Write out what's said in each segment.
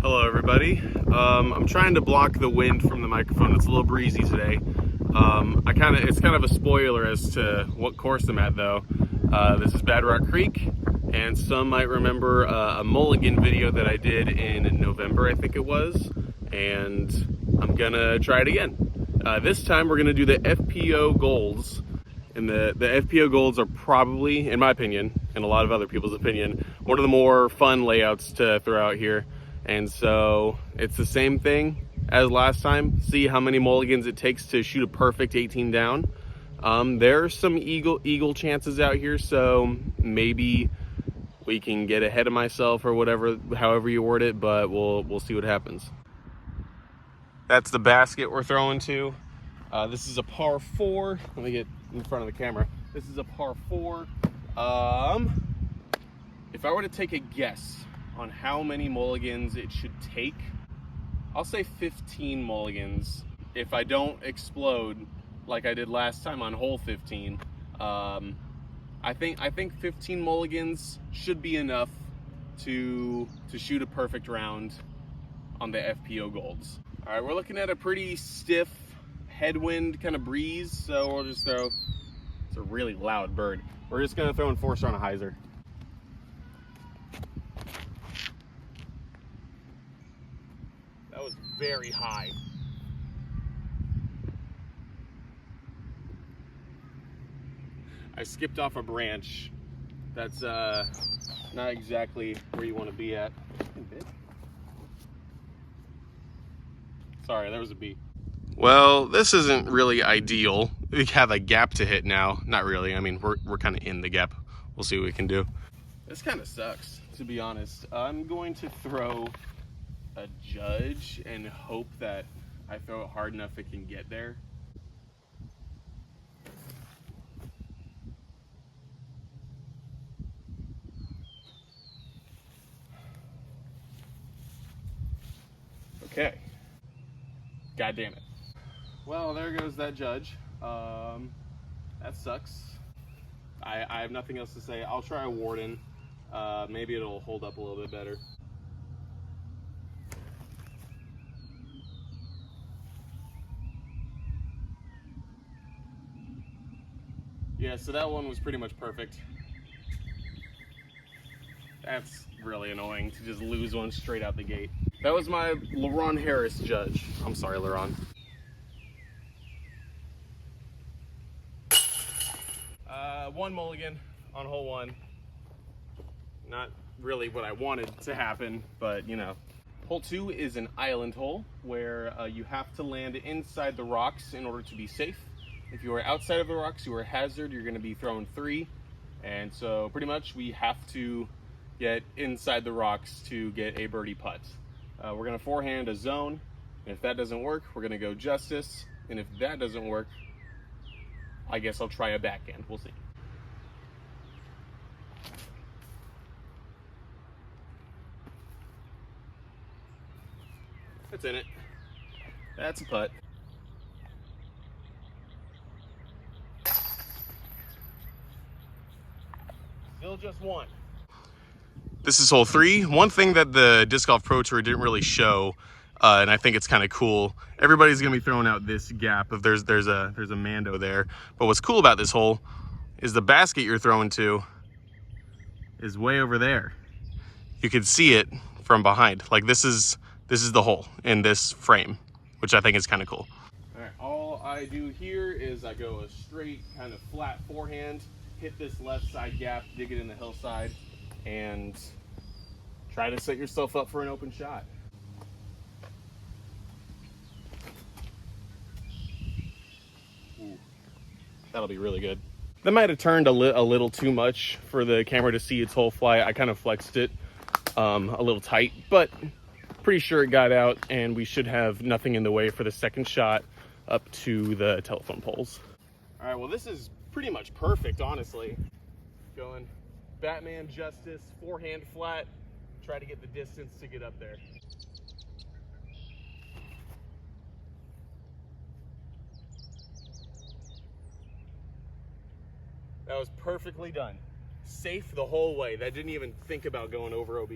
Hello everybody. I'm trying to block the wind from the microphone. It's a little breezy today. It's kind of a spoiler as to what course I'm at though. This is Bad Rock Creek, and some might remember a mulligan video that I did in November, I think it was, and I'm gonna try it again. This time we're gonna do the FPO Golds, and the FPO Golds are probably, in my opinion, and a lot of other people's opinion, one of the more fun layouts to throw out here. And so it's the same thing as last time. See how many mulligans it takes to shoot a perfect 18 down. There are some eagle chances out here, so maybe we can get ahead of myself or whatever, however you word it, but we'll see what happens. That's the basket we're throwing to. This is a par 4. Let me get in front of the camera. This is a par 4. If I were to take a guess on how many mulligans it should take, I'll say 15 mulligans if I don't explode like I did last time on hole 15. I think 15 mulligans should be enough to shoot a perfect round on the FPO Golds. All right, we're looking at a pretty stiff headwind kind of breeze, so we'll just throw. It's a really loud bird. We're just gonna throw in 4-star on a hyzer. That was very high. I skipped off a branch. That's not exactly where you want to be at. Sorry, there was a bee. Well, this isn't really ideal. We have a gap to hit now. Not really. I mean, we're kind of in the gap. We'll see what we can do. This kind of sucks, to be honest. I'm going to throw a judge and hope that I throw it hard enough it can get there. Okay. God damn it. Well, there goes that judge. That sucks. I have nothing else to say. I'll try a Warden. Maybe it'll hold up a little bit better. Yeah, so that one was pretty much perfect. That's really annoying to just lose one straight out the gate. That was my LaRon Harris judge. I'm sorry, LaRon. One mulligan on hole 1. Not really what I wanted to happen, but you know. Hole 2 is an island hole where you have to land inside the rocks in order to be safe. If you are outside of the rocks, you are a hazard. You're going to be throwing 3. And so pretty much we have to get inside the rocks to get a birdie putt. We're going to forehand a zone. And if that doesn't work, we're going to go justice. And if that doesn't work, I guess I'll try a backhand. We'll see. That's in it. That's a putt. Still just one. This is hole 3. One thing that the Disc Golf Pro Tour didn't really show, and I think it's kind of cool. Everybody's gonna be throwing out this gap. If there's a Mando there. But what's cool about this hole is the basket you're throwing to is way over there. You can see it from behind. Like this is the hole in this frame, which I think is kind of cool. All right, all I do here is I go a straight kind of flat forehand, hit this left side gap, dig it in the hillside, and try to set yourself up for an open shot. Ooh, that'll be really good. That might have turned a little too much for the camera to see its whole fly. I kind of flexed it a little tight, but pretty sure it got out, and we should have nothing in the way for the second shot up to the telephone poles. All right, well, this is pretty much perfect, honestly. Going Batman, justice, forehand flat, try to get the distance to get up there. That was perfectly done. Safe the whole way. That didn't even think about going over OB.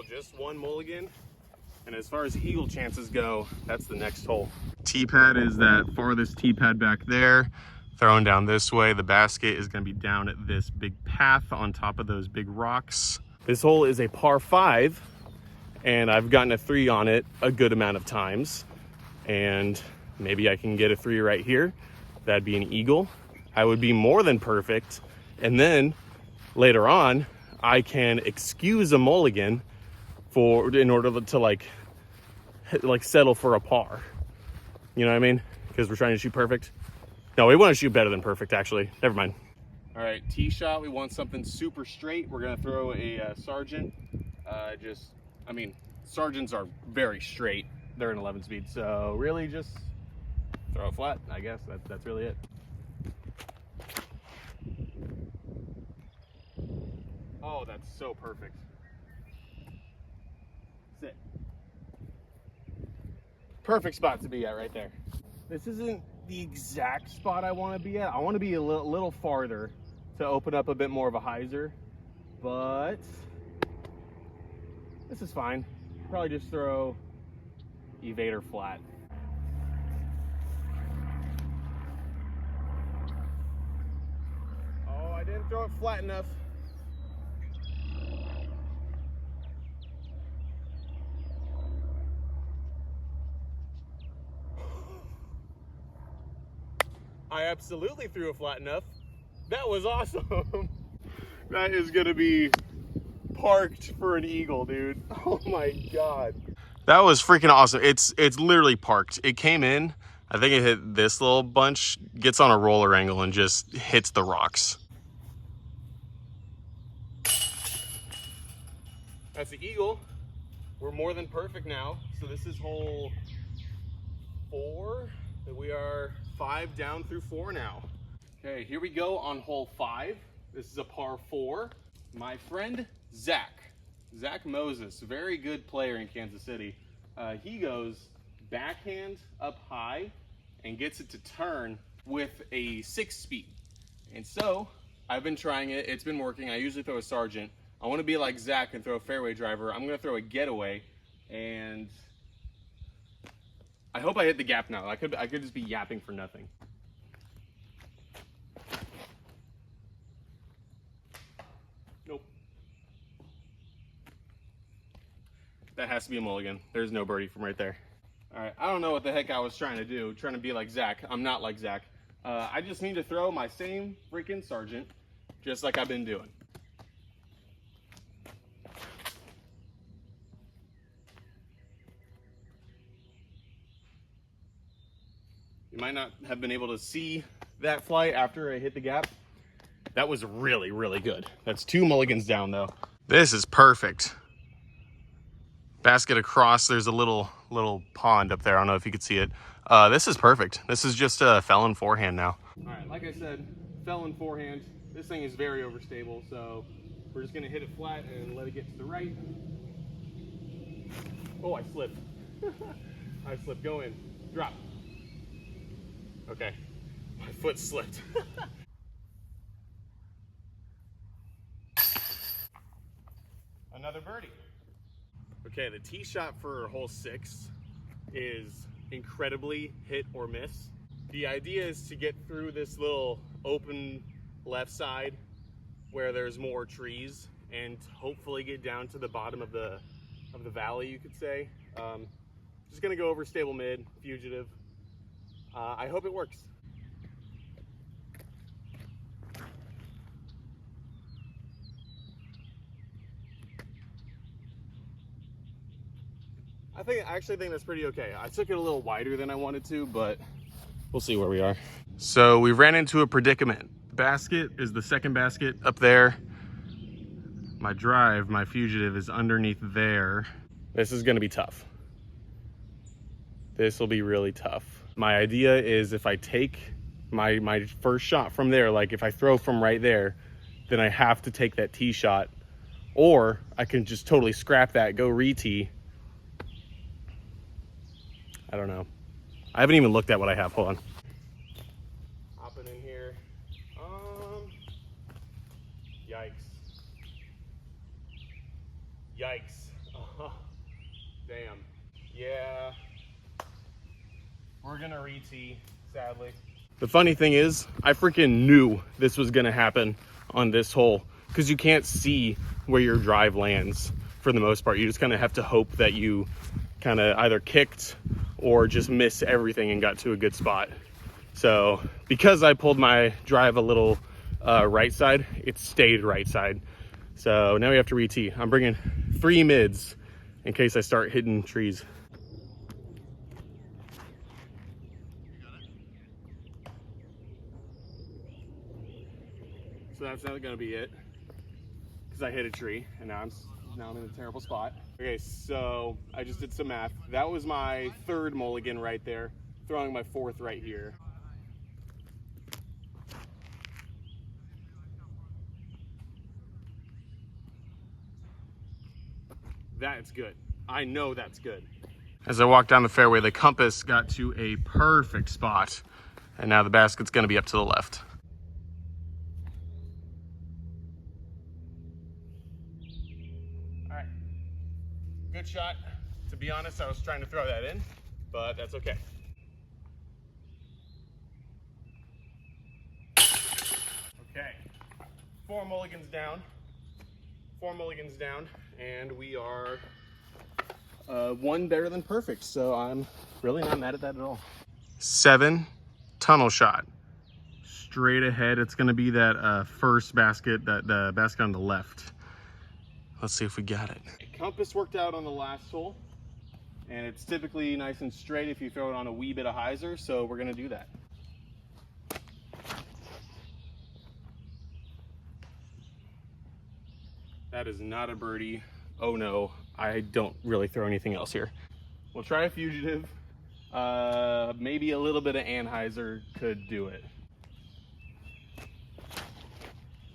just one mulligan. And as far as eagle chances go, that's the next hole. Tee pad is that farthest tee pad back there. Throwing down this way, the basket is gonna be down at this big path on top of those big rocks. This hole is a par 5, and I've gotten a 3 on it a good amount of times. And maybe I can get a 3 right here. That'd be an eagle. I would be more than perfect. And then later on, I can excuse a mulligan in order to like settle for a par. You know what I mean? Because we're trying to shoot perfect. No, we want to shoot better than perfect, actually. Never mind. All right, tee shot. We want something super straight. We're gonna throw a sergeant. Sergeants are very straight. They're an 11 speed, so really just throw it flat. I guess that's really it. Oh, that's so perfect. Sit. Perfect spot to be at right there. This isn't the exact spot I want to be at. I want to be a little farther to open up a bit more of a hyzer, but this is fine. Probably just throw evader flat. Oh, I didn't throw it flat enough. I absolutely threw it flat enough. That was awesome. That is gonna be parked for an eagle, dude. Oh my God. That was freaking awesome. It's literally parked. It came in, I think it hit this little bunch, gets on a roller angle and just hits the rocks. That's the eagle. We're more than perfect now. So this is hole 4. We are 5 down through 4 now. Okay, here we go on hole 5. This is a par 4. My friend Zach Moses, very good player in Kansas City. He goes backhand up high and gets it to turn with a 6-speed. And so I've been trying it. It's been working. I usually throw a sergeant. I want to be like Zach and throw a fairway driver. I'm going to throw a getaway, and I hope I hit the gap now. I could just be yapping for nothing. Nope. That has to be a mulligan. There's no birdie from right there. All right, I don't know what the heck I was trying to do, trying to be like Zach. I'm not like Zach. I just need to throw my same freaking sergeant, just like I've been doing. You might not have been able to see that flight after I hit the gap. That was really, really good. That's 2 mulligans down though. This is perfect. Basket across, there's a little pond up there. I don't know if you could see it. This is perfect. This is just a felon forehand now. All right, like I said, felon forehand. This thing is very overstable, so we're just gonna hit it flat and let it get to the right. Oh, I slipped. I slipped, go in, drop. Okay, my foot slipped. Another birdie. Okay, the tee shot for hole 6 is incredibly hit or miss. The idea is to get through this little open left side where there's more trees and hopefully get down to the bottom of the valley, you could say. Just gonna go over stable mid, fugitive. I hope it works. I actually think that's pretty okay. I took it a little wider than I wanted to, but we'll see where we are. So we ran into a predicament. Basket is the second basket up there. My drive, my fugitive is underneath there. This is gonna be tough. This will be really tough. My idea is if I take my first shot from there, like if I throw from right there, then I have to take that tee shot, or I can just totally scrap that, go re-tee. I don't know. I haven't even looked at what I have. Hold on. Hopping in here. Yikes. Yikes. Oh, damn. Yeah. We're gonna re-tee, sadly. The funny thing is, I freaking knew this was gonna happen on this hole because you can't see where your drive lands for the most part. You just kind of have to hope that you kind of either kicked or just miss everything and got to a good spot. So because I pulled my drive a little right side, it stayed right side. So now we have to re-tee. I'm bringing 3 mids in case I start hitting trees. So that's not gonna be it, because I hit a tree and now I'm in a terrible spot. Okay, so I just did some math. That was my 3rd mulligan right there, throwing my 4th right here. That's good. I know that's good. As I walk down the fairway, the compass got to a perfect spot, and now the basket's gonna be up to the left. All right, good shot. To be honest, I was trying to throw that in, but that's okay. Okay, 4 mulligans down. 4 mulligans down, and we are 1 better than perfect, so I'm really not mad at that at all. 7 tunnel shot. Straight ahead, it's gonna be that first basket, the basket on the left. Let's see if we got it. Compass worked out on the last hole, and it's typically nice and straight if you throw it on a wee bit of hyzer, so we're gonna do that. That is not a birdie. Oh no, I don't really throw anything else here. We'll try a fugitive. Maybe a little bit of anhyzer could do it.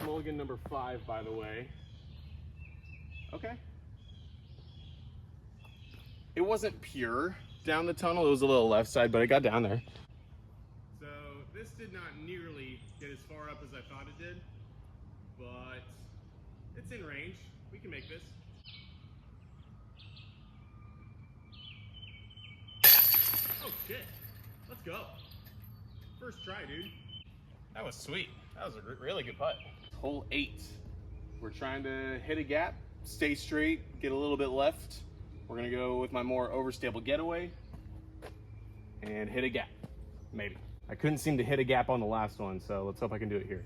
Mulligan number 5, by the way. Okay. It wasn't pure down the tunnel, it was a little left side, but it got down there. So this did not nearly get as far up as I thought it did, but it's in range. We can make this. Oh shit, let's go. First try, dude. That was sweet. That was a really good putt. Hole 8. We're trying to hit a gap, stay straight, get a little bit left. We're gonna go with my more overstable getaway and hit a gap, maybe. I couldn't seem to hit a gap on the last one, so let's hope I can do it here.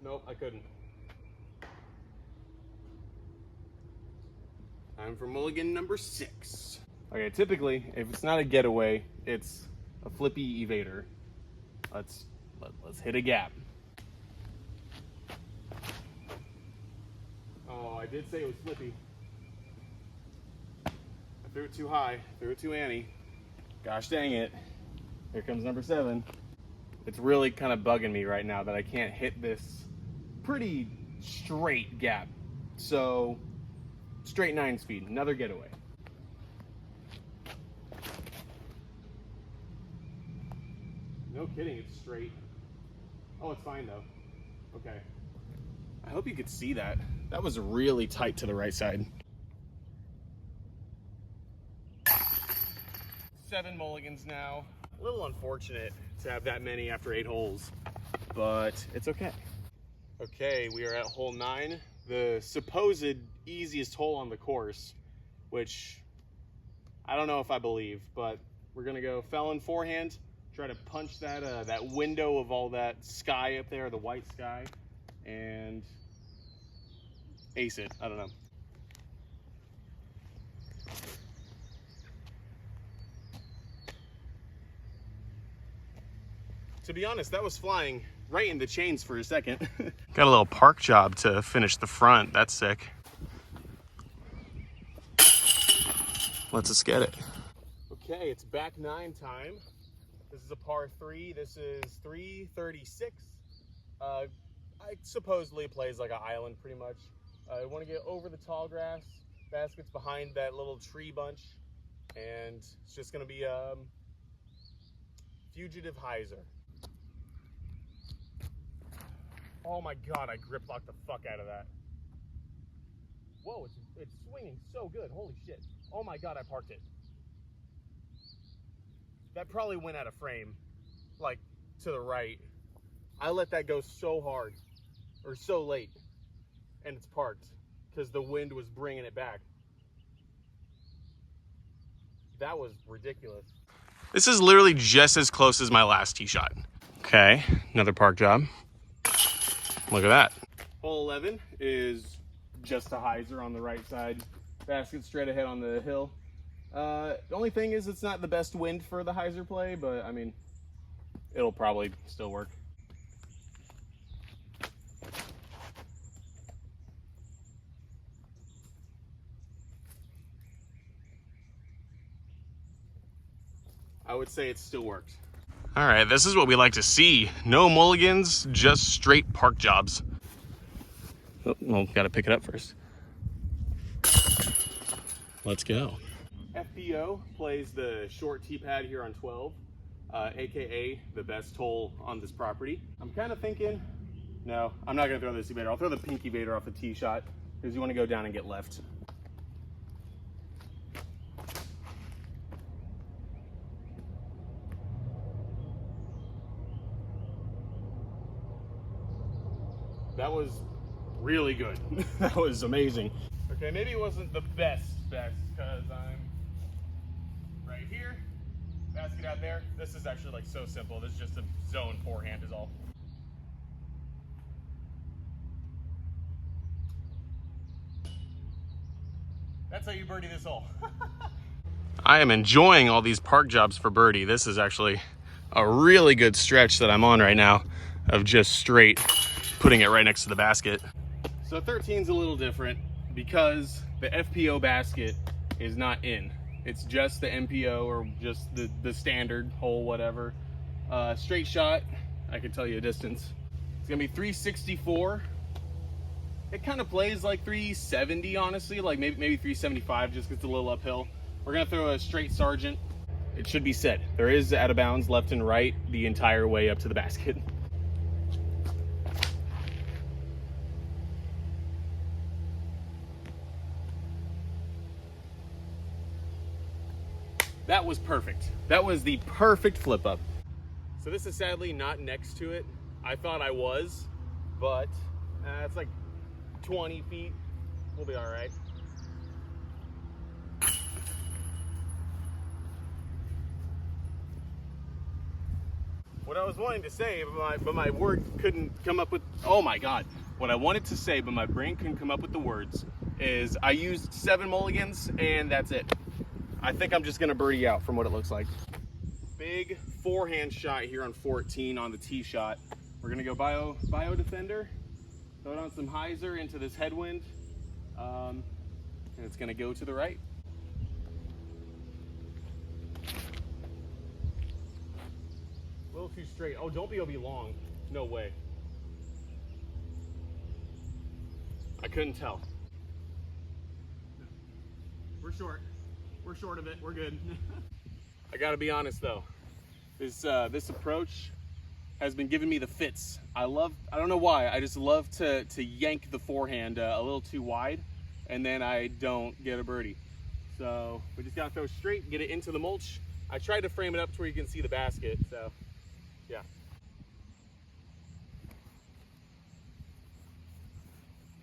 Nope, I couldn't. Time for mulligan number 6. Okay, typically, if it's not a getaway, it's a flippy evader. Let's hit a gap. Oh, I did say it was flippy. I threw it too high, threw it too Annie. Gosh dang it. Here comes number 7. It's really kind of bugging me right now that I can't hit this pretty straight gap. So, straight 9 speed, another getaway. No kidding, it's straight. Oh, it's fine though. Okay. I hope you could see that. That was really tight to the right side. 7 mulligans now. A little unfortunate to have that many after 8 holes, but it's okay. Okay, we are at hole 9, the supposed easiest hole on the course, which I don't know if I believe, but we're gonna go felon forehand, try to punch that that window of all that sky up there, the white sky, and ace it. I don't know. To be honest, that was flying right in the chains for a second. Got a little park job to finish the front. That's sick. Let's just get it. Okay, it's back 9 time. This is a par 3. This is 336. I supposedly plays like an island pretty much. I want to get over the tall grass. Basket's behind that little tree bunch. And it's just going to be fugitive hyzer. Oh my god, I grip locked the fuck out of that. Whoa, it's swinging so good. Holy shit. Oh my God, I parked it. That probably went out of frame, like to the right. I let that go so hard, or so late, and it's parked because the wind was bringing it back. That was ridiculous. This is literally just as close as my last tee shot. Okay, another park job. Look at that. Hole 11 is just a hyzer on the right side. Basket straight ahead on the hill. The only thing is it's not the best wind for the hyzer play, but I mean, it'll probably still work. I would say it still works. All right, this is what we like to see. No mulligans, just straight park jobs. Oh, well, gotta pick it up first. Let's go. FPO plays the short tee pad here on 12, AKA the best hole on this property. I'm kind of thinking, no, I'm not gonna throw this evader. I'll throw the pinky evader off the tee shot because you wanna go down and get left. That was really good. That was amazing. Okay, maybe it wasn't the best because I'm right here, basket out there. This is actually like so simple. This is just a zone forehand is all. That's how you birdie this hole. I am enjoying all these park jobs for birdie. This is actually a really good stretch that I'm on right now of just straight putting it right next to the basket. So 13's a little different because the FPO basket is not in. It's just the MPO or just the standard hole, whatever. Straight shot, I can tell you a distance. It's gonna be 364. It kind of plays like 370, honestly, like maybe 375, just gets a little uphill. We're gonna throw a straight sergeant. It should be set. There is out of bounds left and right the entire way up to the basket. That was perfect. That was the perfect flip up. So this is sadly not next to it. I thought I was, but it's like 20 feet. We'll be all right. What I was wanting to say, but my word couldn't come up with, oh my God. What I wanted to say, but my brain couldn't come up with the words, is I used 7 mulligans and that's it. I think I'm just gonna birdie out from what it looks like. Big forehand shot here on 14 on the tee shot. We're gonna go bio defender, throw it on some hyzer into this headwind, and it's gonna go to the right. A little too straight. Oh, don't be OB long. No way. I couldn't tell. We're short. We're short of it. We're good. I gotta be honest though. This approach has been giving me the fits. I don't know why, I just love to yank the forehand a little too wide and then I don't get a birdie. So we just gotta throw straight, get it into the mulch. I tried to frame it up to where you can see the basket, so yeah.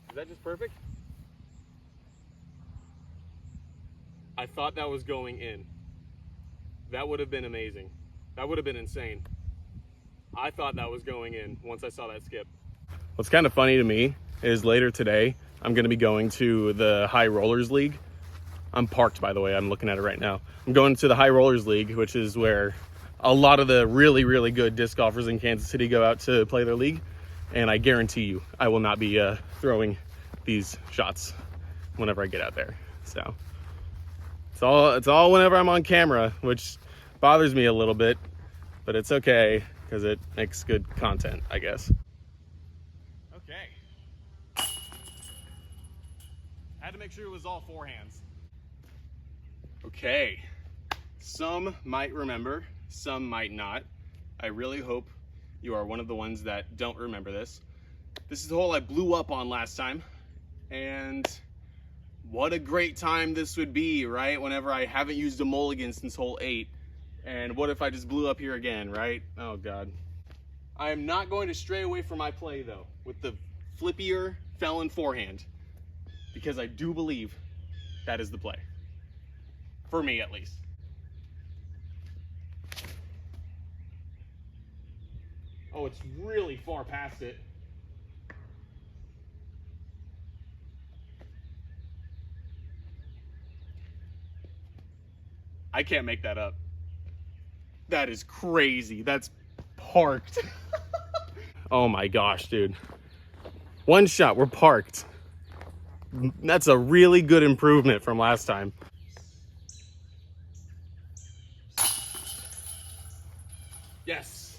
Is that just perfect? I thought that was going in. That would have been amazing. That would have been insane. I thought that was going in once I saw that skip. What's kind of funny to me is later today, I'm gonna be going to the High Rollers League. I'm parked, by the way, I'm looking at it right now. I'm going to the High Rollers League, which is where a lot of the really, really good disc golfers in Kansas City go out to play their league. And I guarantee you, I will not be throwing these shots whenever I get out there, so. It's all whenever I'm on camera, which bothers me a little bit, but it's okay because it makes good content, I guess. Okay. Had to make sure it was all forehands. Okay. Some might remember, some might not. I really hope you are one of the ones that don't remember this. This is the hole I blew up on last time, and what a great time this would be, right? Whenever I haven't used a mulligan since hole 8. And what if I just blew up here again, right? Oh God. I am not going to stray away from my play though, with the flippier felon forehand, because I do believe that is the play. For me, at least. Oh, it's really far past it. I can't make that up. That is crazy. That's parked. Oh my gosh, dude. One shot, we're parked. That's a really good improvement from last time. Yes,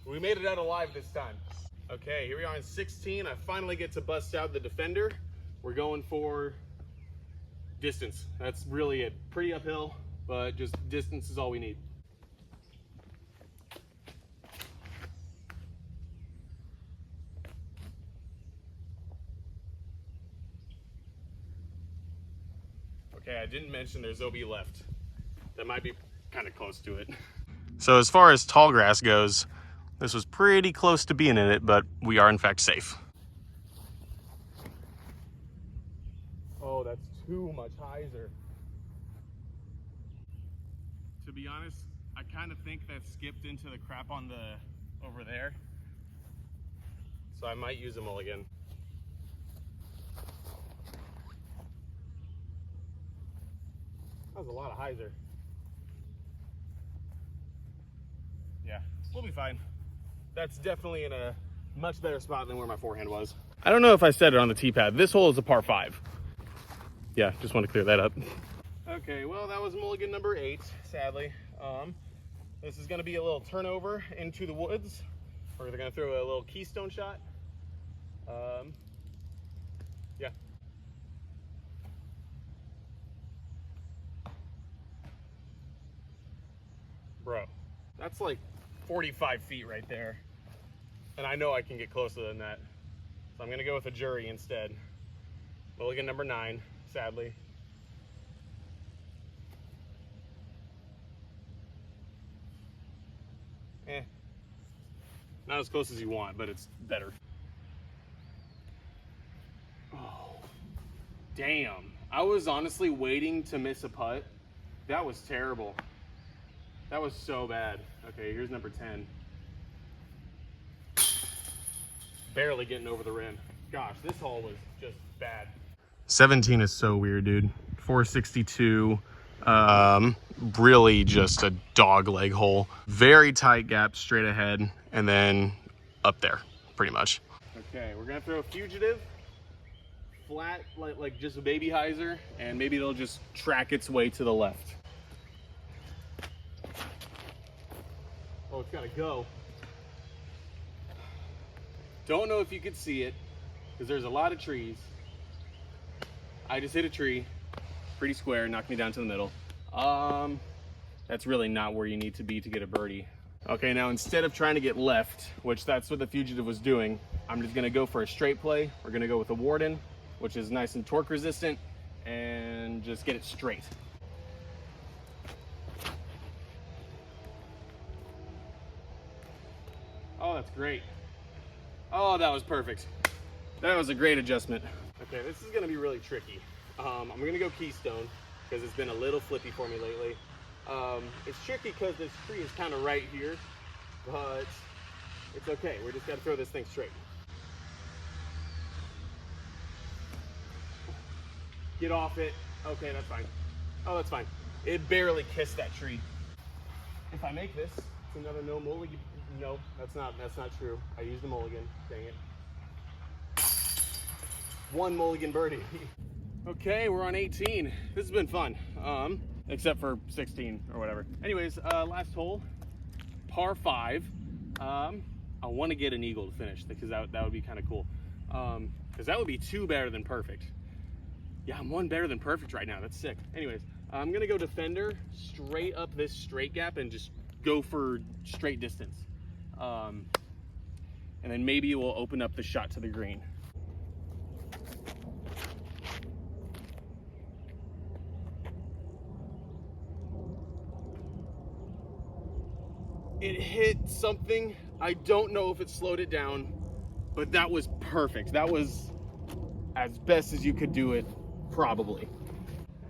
we made it out alive this time. Okay, here we are in 16. I finally get to bust out the defender. We're going for distance. That's really it. Pretty uphill, but just distance is all we need. Okay, I didn't mention there's OB left. That might be kind of close to it. So as far as tall grass goes, this was pretty close to being in it, but we are in fact safe. Oh, that's too much hyzer. To be honest, I kind of think that skipped into the crap on the over there. So I might use a mulligan. That was a lot of hyzer. Yeah, we'll be fine. That's definitely in a much better spot than where my forehand was. I don't know if I said it on the tee pad. This hole is a par 5. Yeah, just want to clear that up. Okay, well, that was mulligan number 8, sadly. This is going to be a little turnover into the woods. We're going to throw a little keystone shot. Yeah. Bro, that's like 45 feet right there. And I know I can get closer than that. So I'm gonna go with a jury instead. Mulligan number 9, sadly. Not as close as you want, but it's better. Oh, damn. I was honestly waiting to miss a putt. That was terrible. That was so bad. Okay, here's number 10. Barely getting over the rim. Gosh, this hole was just bad. 17 is so weird, dude. 462. Really just a dog leg hole. Very tight gap straight ahead, and then up there, pretty much. Okay, we're gonna throw a fugitive. Flat, like just a baby hyzer, and maybe they'll just track its way to the left. Oh, it's gotta go. Don't know if you could see it, because there's a lot of trees. I just hit a tree, pretty square, knocked me down to the middle. That's really not where you need to be to get a birdie. Okay, now instead of trying to get left, which that's what the fugitive was doing, I'm just gonna go for a straight play. We're gonna go with a Warden, which is nice and torque resistant, and just get it straight. Oh, that's great. Oh, that was perfect. That was a great adjustment. Okay, this is gonna be really tricky. I'm gonna go keystone because it's been a little flippy for me lately. It's tricky because this tree is kind of right here, but it's okay. We just gotta throw this thing straight. Get off it. Okay, that's fine. Oh, that's fine. It barely kissed that tree. If I make this, it's another no mulligan. No, that's not true. I used a mulligan. Dang it. One mulligan birdie. Okay, we're on 18. This has been fun. Except for 16 or whatever. Anyways, last hole, par 5. I want to get an eagle to finish because that would be kind of cool. Because that would be 2 better than perfect. Yeah, I'm 1 better than perfect right now. That's sick. Anyways, I'm gonna go defender straight up this straight gap and just go for straight distance. And then maybe we'll open up the shot to the green. It hit something. I don't know if it slowed it down, but that was perfect. That was as best as you could do it, probably.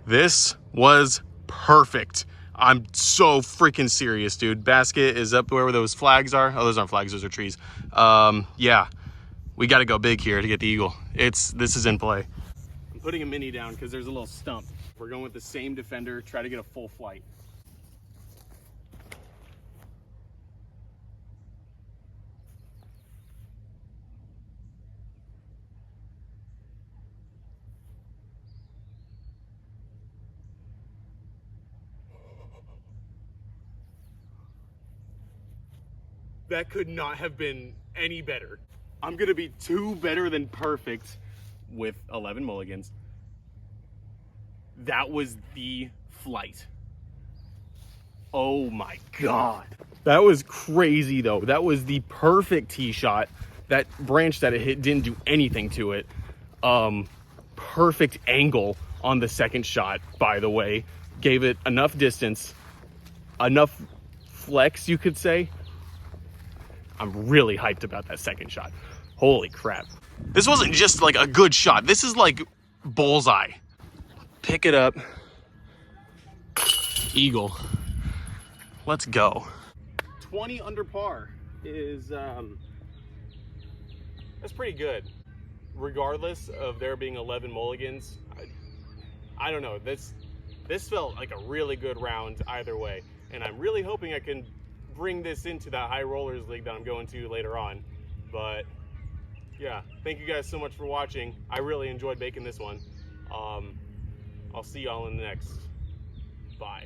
This was perfect. I'm so freaking serious, dude. Basket is up where those flags are. Oh, those aren't flags, those are trees. Yeah, we got to go big here to get the eagle. This is in play. I'm putting a mini down because there's a little stump. We're going with the same defender, try to get a full flight. That could not have been any better. I'm gonna be 2 better than perfect with 11 mulligans. That was the flight. Oh my God. That was crazy though. That was the perfect tee shot. That branch that it hit didn't do anything to it. Perfect angle on the second shot, by the way. Gave it enough distance, enough flex, you could say. I'm really hyped about that second shot. Holy crap. This wasn't just like a good shot. This is like bullseye. Pick it up. Eagle. Let's go. 20 under par is, that's pretty good. Regardless of there being 11 mulligans, I don't know. This felt like a really good round either way. And I'm really hoping I can bring this into that high rollers league that I'm going to later on. But yeah, thank you guys so much for watching. I really enjoyed making this one. I'll see y'all in the next. Bye.